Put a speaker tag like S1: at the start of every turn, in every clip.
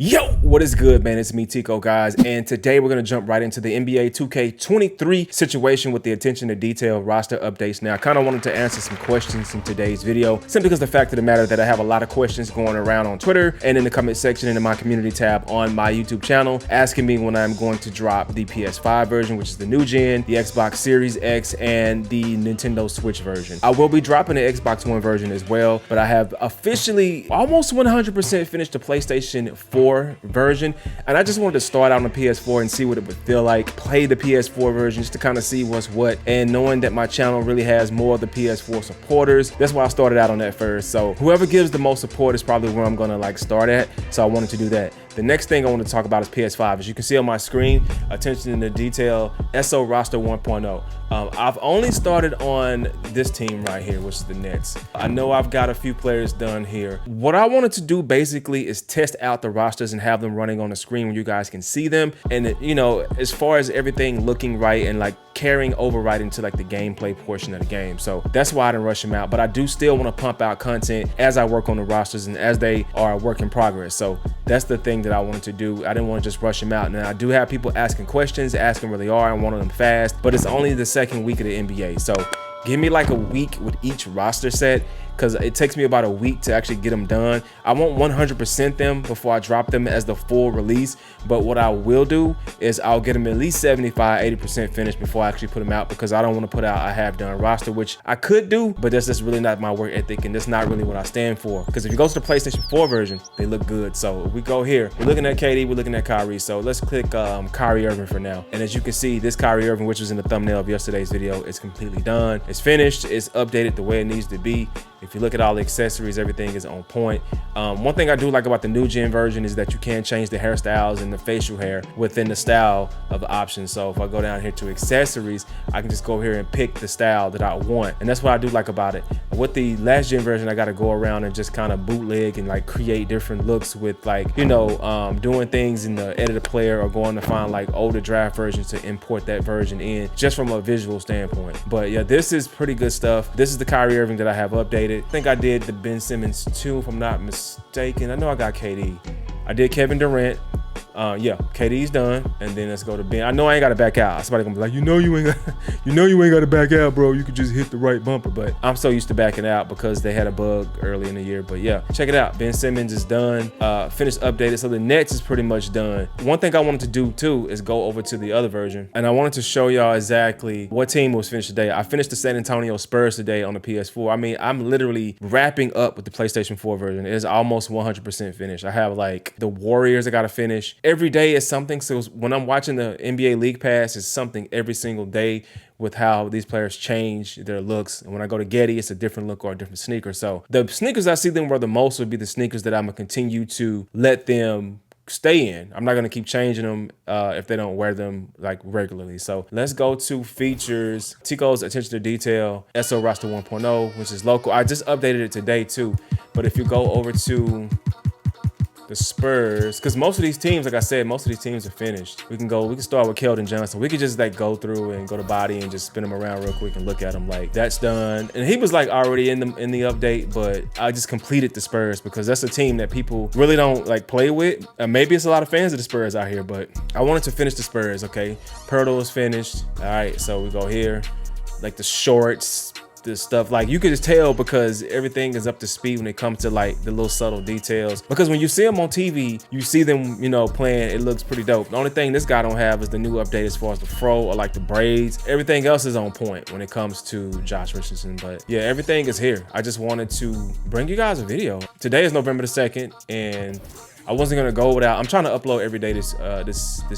S1: Yo, what is good, man? It's me, Tico, guys, and today we're going to jump right into the NBA 2K23 situation with the attention to detail roster updates. Now, I kind of wanted to answer some questions in today's video, simply because the fact of the matter that I have a lot of questions going around on Twitter and in the comment section and in my community tab on my YouTube channel, asking me when I'm going to drop the PS5 version, which is the new gen, the Xbox Series X, and the Nintendo Switch version. I will be dropping the Xbox One version as well, but I have officially almost 100% finished the PlayStation 4 version, and I just wanted to start out on the PS4 and see what it would feel like, play the PS4 version just to kind of see what's what, and knowing that my channel really has more of the PS4 supporters, that's why I started out on that first. So whoever gives the most support is probably where I'm gonna like start at, so I wanted to do that. The next thing I want to talk about is PS5. As you can see on my screen, attention to detail, SO roster 1.0. I've only started on this team right here, which is the Nets. I know I've got a few players done here. What I wanted to do basically is test out the rosters and have them running on the screen where you guys can see them. And you know, as far as everything looking right and like carrying over right into like the gameplay portion of the game. So that's why I didn't rush them out, but I do still want to pump out content as I work on the rosters and as they are a work in progress. So that's the thing that I wanted to do. I didn't want to just rush them out. And I do have people asking questions, asking where they are, and one of them fast, but it's only the second week of the NBA. So give me like a week with each roster set, because it takes me about a week to actually get them done. I won't 100% them before I drop them as the full release, but what I will do is I'll get them at least 75–80% finished before I actually put them out, because I don't want to put out a half-done roster, which I could do, but that's just really not my work ethic, and that's not really what I stand for. Because if you go to the PlayStation 4 version, they look good. So if we go here, we're looking at KD, we're looking at Kyrie. So let's click Kyrie Irving for now. And as you can see, this Kyrie Irving, which was in the thumbnail of yesterday's video, is completely done. It's finished. It's updated the way it needs to be. If you look at all the accessories, everything is on point. One thing I do like about the new gen version is that you can change the hairstyles and the facial hair within the style of the options. So if I go down here to accessories, I can just go here and pick the style that I want. And that's what I do like about it. With the last gen version, I got to go around and just kind of bootleg and like create different looks with like, you know, doing things in the editor player or going to find like older draft versions to import that version in just from a visual standpoint. But yeah, this is pretty good stuff. This is the Kyrie Irving that I have updated. I think I did the Ben Simmons too, if I'm not mistaken. I know I got KD. I did Kevin Durant. Yeah, KD's done, and then let's go to Ben. I know I ain't got to back out. Somebody gonna be like, you know you ain't got to back out, bro. You could just hit the right bumper. But I'm so used to backing out because they had a bug early in the year. But yeah, check it out. Ben Simmons is done, finished, updated. So the Nets is pretty much done. One thing I wanted to do too is go over to the other version, and I wanted to show y'all exactly what team was finished today. I finished the San Antonio Spurs today on the PS4. I mean, I'm literally wrapping up with the PlayStation 4 version. It is almost 100% finished. I have like the Warriors I got to finish. Every day is something. So when I'm watching the NBA League Pass, it's something every single day with how these players change their looks. And when I go to Getty, it's a different look or a different sneaker. So the sneakers I see them wear the most would be the sneakers that I'm gonna continue to let them stay in. I'm not gonna keep changing them if they don't wear them like regularly. So let's go to features. Tico's attention to detail, SO roster 1.0, which is local. I just updated it today too. But if you go over to the Spurs, because most of these teams, like I said, most of these teams are finished. We can start with Keldon Johnson. We could just like go through and go to body and just spin them around real quick and look at them. Like that's done. And he was like already in the update, but I just completed the Spurs because that's a team that people really don't like play with. Maybe it's a lot of fans of the Spurs out here, but I wanted to finish the Spurs. Okay, Pirtle is finished. All right, so we go here, like the shorts, this stuff, like you can just tell because everything is up to speed when it comes to like the little subtle details, because when you see them on TV, you see them, you know, playing, it looks pretty dope. The only thing this guy don't have is the new update as far as the fro or like the braids. Everything else is on point when it comes to Josh Richardson. But yeah, everything is here. I just wanted to bring you guys a video. Today is November the 2nd, and I wasn't gonna go without. I'm trying to upload every day this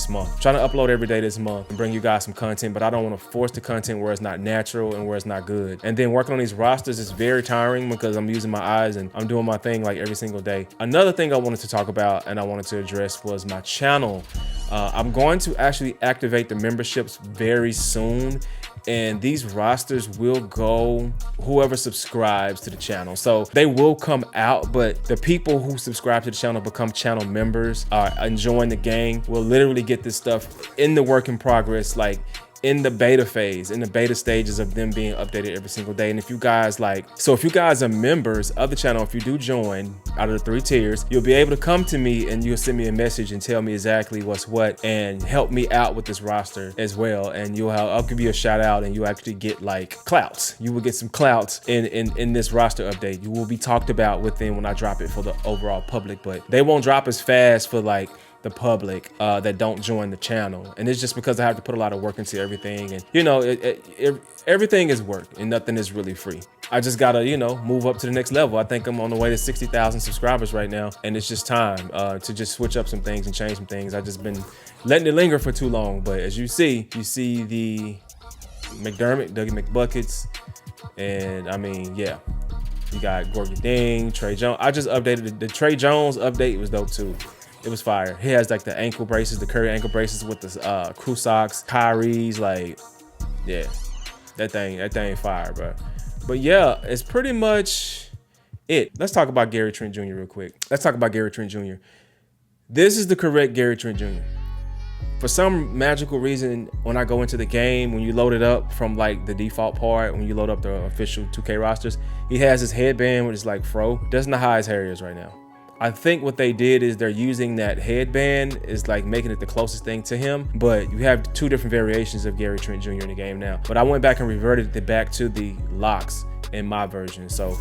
S1: month. I'm trying to upload every day this month and bring you guys some content, but I don't want to force the content where it's not natural and where it's not good. And then working on these rosters is very tiring because I'm using my eyes and I'm doing my thing like every single day. Another thing I wanted to talk about and I wanted to address was my channel. I'm going to actually activate the memberships very soon, and these rosters will go whoever subscribes to the channel. So they will come out, but the people who subscribe to the channel, become channel members, are enjoying the game, will literally get this stuff in the work in progress like in the beta phase, in the beta stages of them being updated every single day. And if you guys if you guys are members of the channel, if you do join out of the 3 tiers, you'll be able to come to me and you'll send me a message and tell me exactly what's what and help me out with this roster as well. And I'll give you a shout out and you actually get like clouts. You will get some clouts in this roster update. You will be talked about within when I drop it for the overall public, but they won't drop as fast for like the public that don't join the channel. And it's just because I have to put a lot of work into everything, and you know, everything is work and nothing is really free. I just gotta, you know, move up to the next level. I think I'm on the way to 60,000 subscribers right now, and it's just time to just switch up some things and change some things. I've just been letting it linger for too long. But as you see the McDermott, Dougie McBuckets, and I mean, yeah, you got Gorgie Ding, Trey Jones. I just updated the Trey Jones update. Was dope too. It was fire. He has like the ankle braces, the Curry ankle braces with the crew socks, Kyrie's, like, yeah, that thing fire, bro. But yeah, it's pretty much it. Let's talk about Gary Trent Jr. real quick. Let's talk about Gary Trent Jr. This is the correct Gary Trent Jr. For some magical reason, when I go into the game, when you load it up from like the default part, when you load up the official 2K rosters, he has his headband with his like fro. That's not how his hair is right now. I think what they did is they're using that headband is like making it the closest thing to him, but you have 2 different variations of Gary Trent Jr. in the game now. But I went back and reverted it back to the locks in my version. So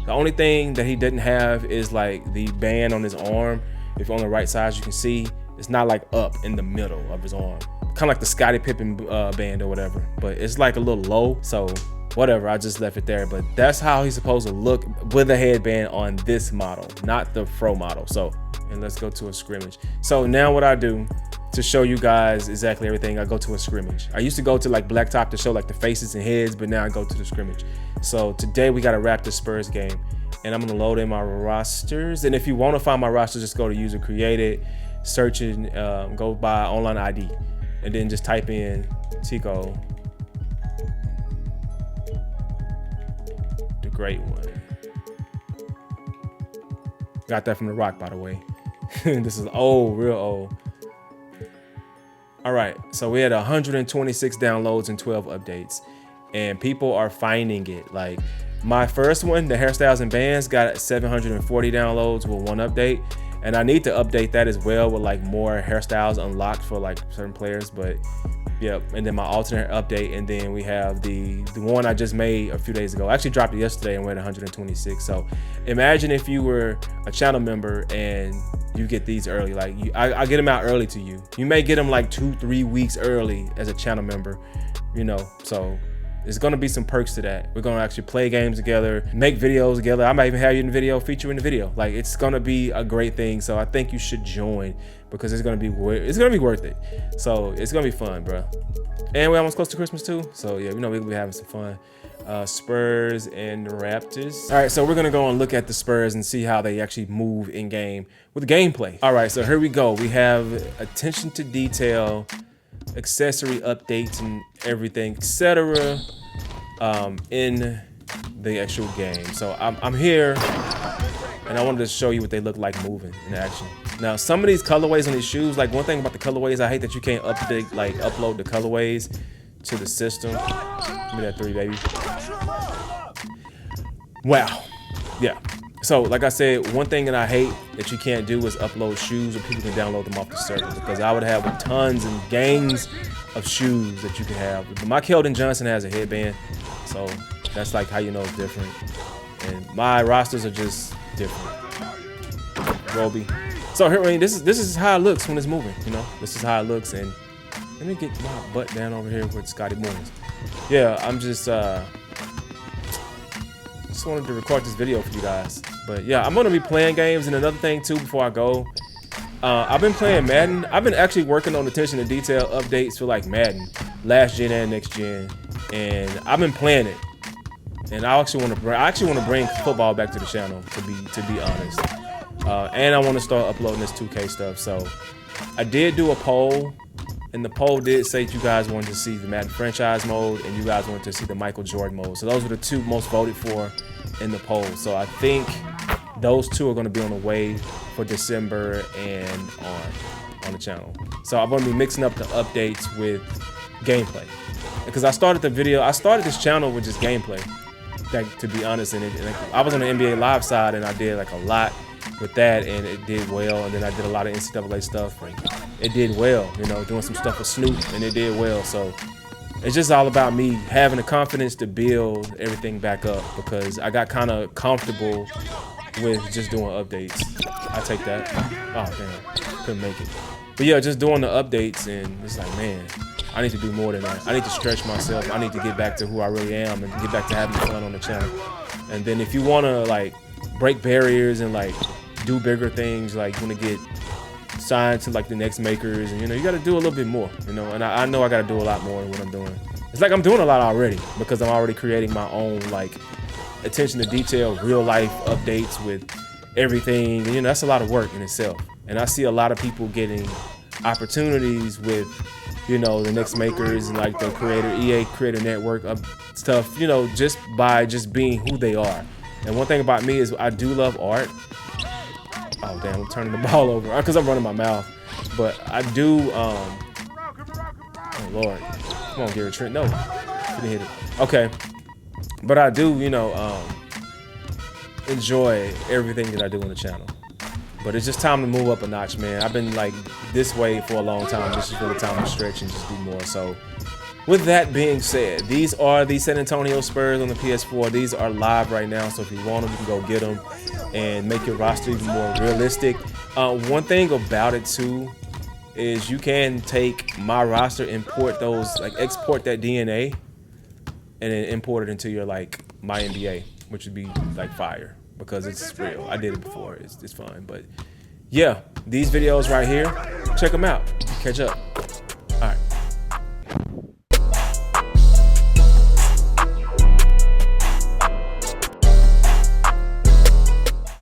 S1: the only thing that he didn't have is like the band on his arm. If on the right side, you can see it's not like up in the middle of his arm, kind of like the Scottie Pippen band or whatever, but it's like a little low. So whatever, I just left it there. But that's how he's supposed to look with a headband on this model, not the Fro model. So, and let's go to a scrimmage. So now what I do to show you guys exactly everything, I go to a scrimmage. I used to go to like Blacktop to show like the faces and heads, but now I go to the scrimmage. So today we got a Raptors Spurs game, and I'm gonna load in my rosters. And if you wanna find my rosters, just go to user created, search it, go by online ID, and then just type in Tico the Great One. Got that from The Rock, by the way. This is old, real old. All right, so we had 126 downloads and 12 updates, and people are finding it. Like my first one, the hairstyles and bands, got 740 downloads with 1 update, and I need to update that as well with like more hairstyles unlocked for like certain players. But yep, and then my alternate update, and then we have the one I just made a few days ago. I actually dropped it yesterday and we're at 126. So imagine if you were a channel member and you get these early. Like I get them out early to you. You may get them like 2-3 weeks early as a channel member, you know. So there's gonna be some perks to that. We're gonna actually play games together, make videos together. I might even have you in the video, feature in the video. Like it's gonna be a great thing. So I think you should join because it's gonna be worth it. So it's gonna be fun, bro. And we're almost close to Christmas too. So yeah, you know we're gonna be having some fun. Spurs and the Raptors. All right, so we're gonna go and look at the Spurs and see how they actually move in game with gameplay. All right, so here we go. We have attention to detail, accessory updates and everything, etc. In the actual game. So I'm here and I wanted to show you what they look like moving in action. Now some of these colorways on these shoes, like one thing about the colorways, I hate that you can't upload the colorways to the system. Give me that 3, baby. Wow. Yeah. So like I said, one thing that I hate that you can't do is upload shoes or people can download them off the server, because I would have tons and gangs of shoes that you can have. But my Keldon Johnson has a headband, so that's like how you know it's different. And my rosters are just different. Roby. So here, I mean, this is how it looks when it's moving. You know, this is how it looks. And let me get my butt down over here with Scotty Moores. Yeah, I'm just wanted to record this video for you guys. But yeah, I'm gonna be playing games. And another thing too, before I go, I've been playing Madden. I've been actually working on attention to detail updates for like Madden, last gen and next gen, and I've been playing it. And I actually want to bring football back to the channel, to be honest. And I want to start uploading this 2K stuff. So I did do a poll, and the poll did say that you guys wanted to see the Madden franchise mode and you guys wanted to see the Michael Jordan mode. So those were the 2 most voted for in the poll. So I think those 2 are going to be on the way for December and on the channel. So I'm going to be mixing up the updates with gameplay. Because I started this channel with just gameplay, like, to be honest. And I was on the NBA Live side, and I did like a lot with that, and it did well. And then I did a lot of NCAA stuff, and it did well, you know, doing some stuff with Snoop, and it did well. So it's just all about me having the confidence to build everything back up, because I got kind of comfortable with just doing updates. I take that. Oh damn, couldn't make it. But yeah, just doing the updates, and it's like, man, I need to do more than that. I need to stretch myself. I need to get back to who I really am and get back to having fun on the channel. And then if you want to like break barriers and like do bigger things, like you want to get signed to like the next makers, and you know, you got to do a little bit more, you know. And I know I got to do a lot more than what I'm doing. It's like I'm doing a lot already, because I'm already creating my own like attention to detail, real life updates with everything. And, you know, that's a lot of work in itself. And I see a lot of people getting opportunities with, you know, the next makers and like the EA Creator Network stuff, you know, just by just being who they are. And one thing about me is I do love art. Oh damn, I'm turning the ball over because I'm running my mouth. But I do, oh Lord, come on, Gary Trent, no, couldn't hit it. Okay, but I do, you know, enjoy everything that I do on the channel. But it's just time to move up a notch, man. I've been like this way for a long time. This is really time to stretch and just do more. So with that being said, these are the San Antonio Spurs on the PS4. These are live right now, so if you want them, you can go get them and make your roster even more realistic. One thing about it too is you can take my roster, import those, like export that DNA, and then import it into your like my NBA, which would be like fire, because it's real. I did it before. It's fun. But yeah, these videos right here, check them out. Catch up.